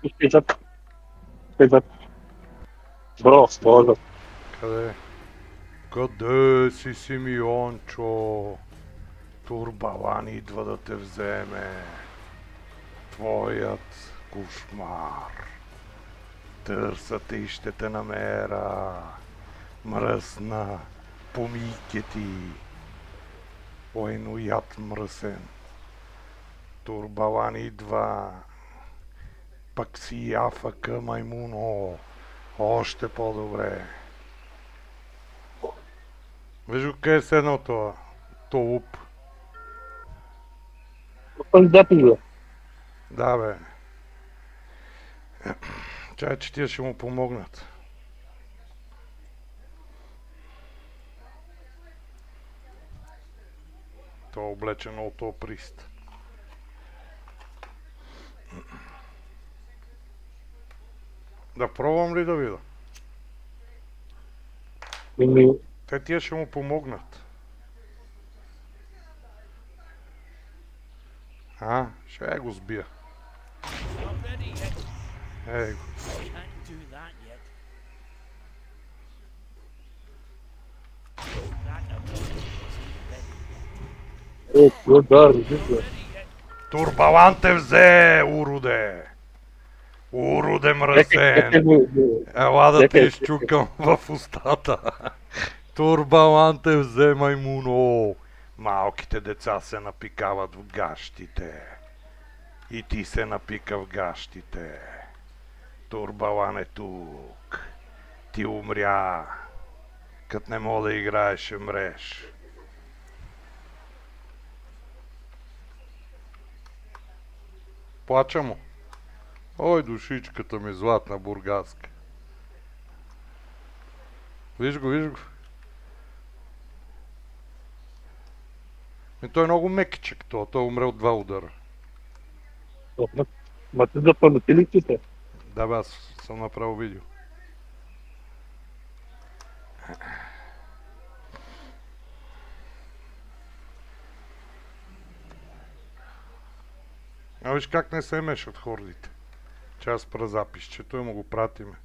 Изпитат. Изпитат. Бро, спорно. Къде? Къде си, Симеончо? Турбалан идва да те вземе. Твоят кошмар. Търся те и ще те намеря. Мръсна помийке ти. Войнояд мръсен. Турбалан идва. Пък си яфака, маймуно. Още по-добре. Виж го къде е седнал това. Толуп. Кандидатура. Да, бе. Чай, че тия ще му помогнат. Той е облечен от този прист. Да пробвам ли да видя? Еми, Те тия ще му помогнат. А, ще го сбия. Ей го. да, разбира. Турбалан те взе, уроде! Уроде мръсен! Ела да те изчукам в устата. Турбалан те взе, маймуно! Малките деца се напикават в гащите. И ти се напика в гащите. Турбалан е тук. Ти умря. Кът не мога да играеш, ще мреш. Плача му. Ой, душичката ми златна бургаска. Виж го, виж го. И той е много мекичек, той умре от 2 удара. Ма ти запамети ли ти се? Да, бе, аз съм направил видео. А виж как не се мешат хордите. Че аз спра запис, че той му го пратиме.